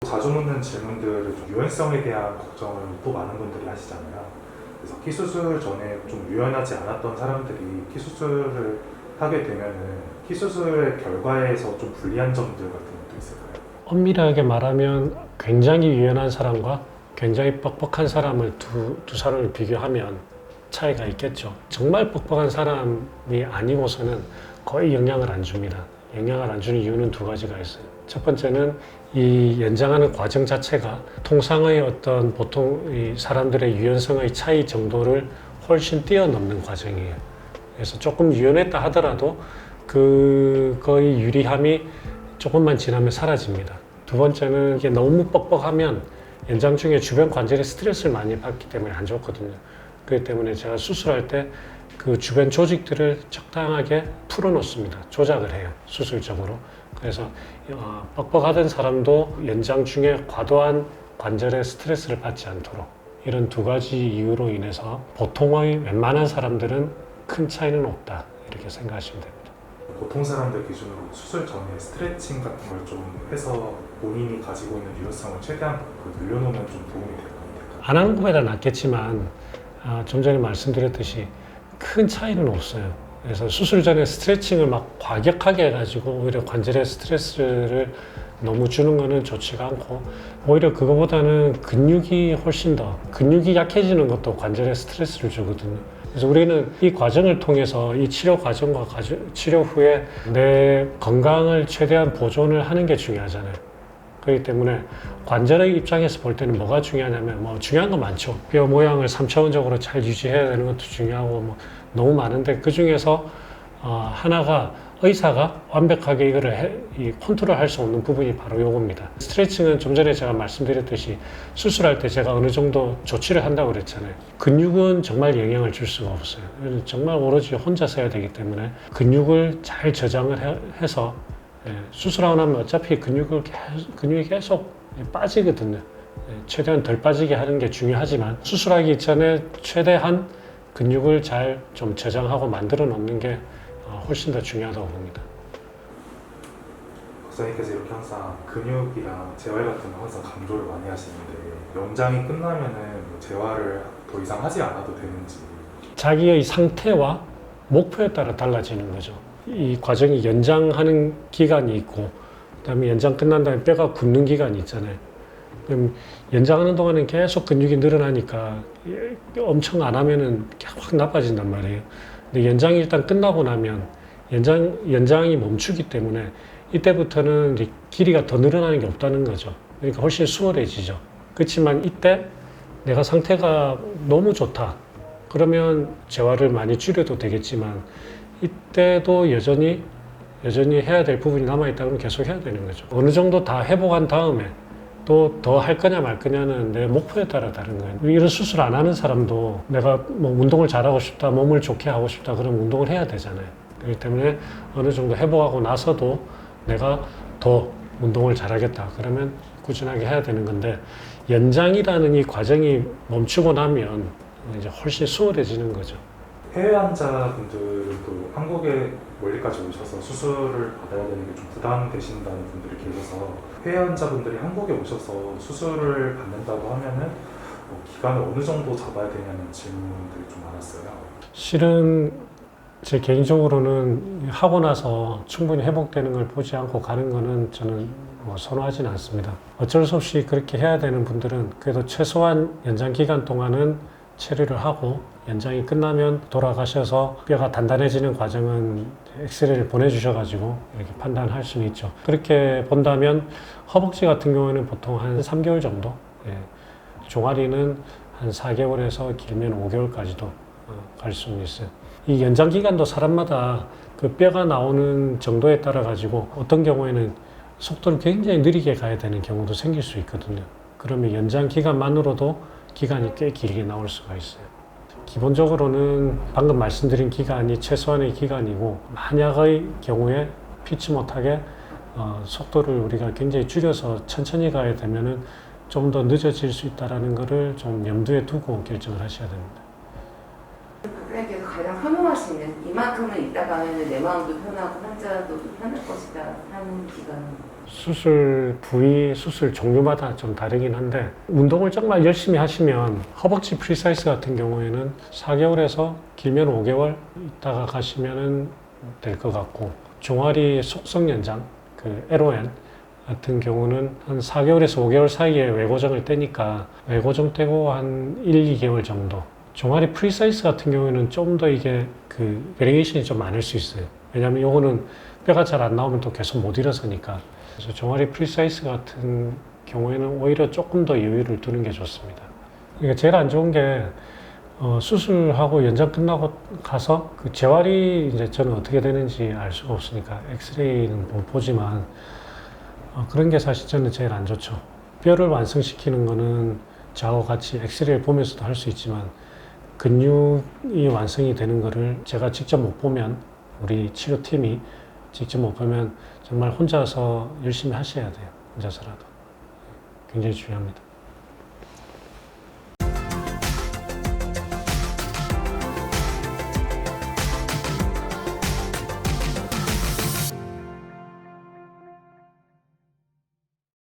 자주 묻는 질문들을 좀 유연성에 대한 걱정을 또 많은 분들이 하시잖아요. 그래서 키 수술 전에 좀 유연하지 않았던 사람들이 키 수술을 하게 되면은 키 수술의 결과에서 좀 불리한 점들 같은 것도 있을까요? 엄밀하게 말하면 굉장히 유연한 사람과 굉장히 뻑뻑한 사람을 두 사람을 비교하면 차이가 있겠죠. 정말 뻑뻑한 사람이 아니고서는 거의 영향을 안 줍니다. 영향을 안 주는 이유는 두 가지가 있어요. 첫 번째는 이 연장하는 과정 자체가 통상의 어떤 보통 이 사람들의 유연성의 차이 정도를 훨씬 뛰어넘는 과정이에요. 그래서 조금 유연했다 하더라도 그거의 유리함이 조금만 지나면 사라집니다. 두 번째는 이게 너무 뻑뻑하면 연장 중에 주변 관절에 스트레스를 많이 받기 때문에 안 좋거든요. 그렇기 때문에 제가 수술할 때 그 주변 조직들을 적당하게 풀어놓습니다. 조작을 해요, 수술적으로. 그래서 뻑뻑하던 사람도 연장 중에 과도한 관절에 스트레스를 받지 않도록 이런 두 가지 이유로 인해서 보통의 웬만한 사람들은 큰 차이는 없다 이렇게 생각하시면 됩니다. 보통 사람들 기준으로 수술 전에 스트레칭 같은 걸 좀 해서 본인이 가지고 있는 유연성을 최대한 늘려놓으면 좀 도움이 될 겁니다. 안 하는 것보다 낫겠지만 좀 전에 말씀드렸듯이 큰 차이는 없어요. 그래서 수술 전에 스트레칭을 막 과격하게 해가지고 오히려 관절에 스트레스를 너무 주는 거는 좋지가 않고 오히려 그거보다는 근육이 훨씬 더 근육이 약해지는 것도 관절에 스트레스를 주거든요. 그래서 우리는 이 과정을 통해서 이 치료 과정과 치료 후에 내 건강을 최대한 보존을 하는 게 중요하잖아요. 그렇기 때문에 관절의 입장에서 볼 때는 뭐가 중요하냐면 뭐 중요한 거 많죠. 뼈 모양을 3차원적으로 잘 유지해야 되는 것도 중요하고 뭐 너무 많은데 그 중에서 하나가 의사가 완벽하게 이 컨트롤할 수 없는 부분이 바로 요겁니다. 스트레칭은 좀 전에 제가 말씀드렸듯이 수술할 때 제가 어느 정도 조치를 한다고 그랬잖아요. 근육은 정말 영향을 줄 수가 없어요. 정말 오로지 혼자서 해야 되기 때문에 근육을 잘 저장을 해서 수술하고 나면 어차피 근육이 계속 빠지거든요. 최대한 덜 빠지게 하는 게 중요하지만 수술하기 전에 최대한 근육을 잘 좀 저장하고 만들어 놓는 게 훨씬 더 중요하다고 봅니다. 박사님께서 이렇게 항상 근육이랑 재활 같은 거 항상 강조를 많이 하시는데 연장이 끝나면은 재활을 더 이상 하지 않아도 되는지. 자기의 상태와 목표에 따라 달라지는 거죠. 이 과정이 연장하는 기간이 있고 그다음에 연장 끝난 다음에 뼈가 굳는 기간이 있잖아요. 그럼 연장하는 동안은 계속 근육이 늘어나니까 엄청 안 하면은 확 나빠진단 말이에요. 근데 연장이 일단 끝나고 나면 연장이 멈추기 때문에 이때부터는 이제 길이가 더 늘어나는 게 없다는 거죠. 그러니까 훨씬 수월해지죠. 그렇지만 이때 내가 상태가 너무 좋다. 그러면 재활을 많이 줄여도 되겠지만 이때도 여전히 해야 될 부분이 남아있다 그러면 계속 해야 되는 거죠. 어느 정도 다 회복한 다음에 또 더 할 거냐 말 거냐는 내 목표에 따라 다른 거예요. 이런 수술 안 하는 사람도 내가 뭐 운동을 잘하고 싶다, 몸을 좋게 하고 싶다 그러면 운동을 해야 되잖아요. 그렇기 때문에 어느 정도 회복하고 나서도 내가 더 운동을 잘하겠다 그러면 꾸준하게 해야 되는 건데 연장이라는 이 과정이 멈추고 나면 이제 훨씬 수월해지는 거죠. 해외 환자분들은 또 한국에 멀리까지 오셔서 수술을 받아야 되는 게 좀 부담되신다는 분들이 계셔서 해외 환자분들이 한국에 오셔서 수술을 받는다고 하면은 기간을 어느 정도 잡아야 되냐는 질문들이 좀 많았어요. 실은 제 개인적으로는 하고 나서 충분히 회복되는 걸 보지 않고 가는 거는 저는 선호하지는 않습니다. 어쩔 수 없이 그렇게 해야 되는 분들은 그래도 최소한 연장 기간 동안은 체류를 하고 연장이 끝나면 돌아가셔서 뼈가 단단해지는 과정은 엑스레이를 보내주셔가지고 이렇게 판단할 수는 있죠. 그렇게 본다면 허벅지 같은 경우에는 보통 한 3개월 정도, 종아리는 한 4개월에서 길면 5개월까지도 갈 수는 있어요. 이 연장 기간도 사람마다 그 뼈가 나오는 정도에 따라 가지고 어떤 경우에는 속도를 굉장히 느리게 가야 되는 경우도 생길 수 있거든요. 그러면 연장 기간만으로도 기간이 꽤 길게 나올 수가 있어요. 기본적으로는 방금 말씀드린 기간이 최소한의 기간이고 만약의 경우에 피치 못하게 속도를 우리가 굉장히 줄여서 천천히 가야 되면은 좀 더 늦어질 수 있다는 것을 좀 염두에 두고 결정을 하셔야 됩니다. 박사님께서 가장 선호하시는 수 있는 이만큼은 있다가 하면 내 마음도 편하고 환자도 편할 것이다 하는 기간은 수술 부위, 수술 종류마다 좀 다르긴 한데 운동을 정말 열심히 하시면 허벅지 프리사이즈 같은 경우에는 4개월에서 길면 5개월 있다가 가시면 될 것 같고 종아리 속성 연장, 그 LON 같은 경우는 한 4개월에서 5개월 사이에 외고정을 떼니까 외고정 떼고 한 1, 2개월 정도. 종아리 프리사이즈 같은 경우에는 좀 더 이게 그 베리에이션이 좀 많을 수 있어요. 왜냐하면 요거는 뼈가 잘 안 나오면 또 계속 못 일어서니까. 그래서 종아리 프리사이즈 같은 경우에는 오히려 조금 더 여유를 두는 게 좋습니다. 그러니까 제일 안 좋은 게 수술하고 연장 끝나고 가서 그 재활이 이제 저는 어떻게 되는지 알 수가 없으니까 엑스레이는 못 보지만 그런 게 사실 저는 제일 안 좋죠. 뼈를 완성시키는 거는 저하고 같이 엑스레이를 보면서도 할 수 있지만 근육이 완성이 되는 거를 제가 직접 못 보면 우리 치료팀이 직접 못 보면 정말 혼자서 열심히 하셔야 돼요. 혼자서라도. 굉장히 중요합니다.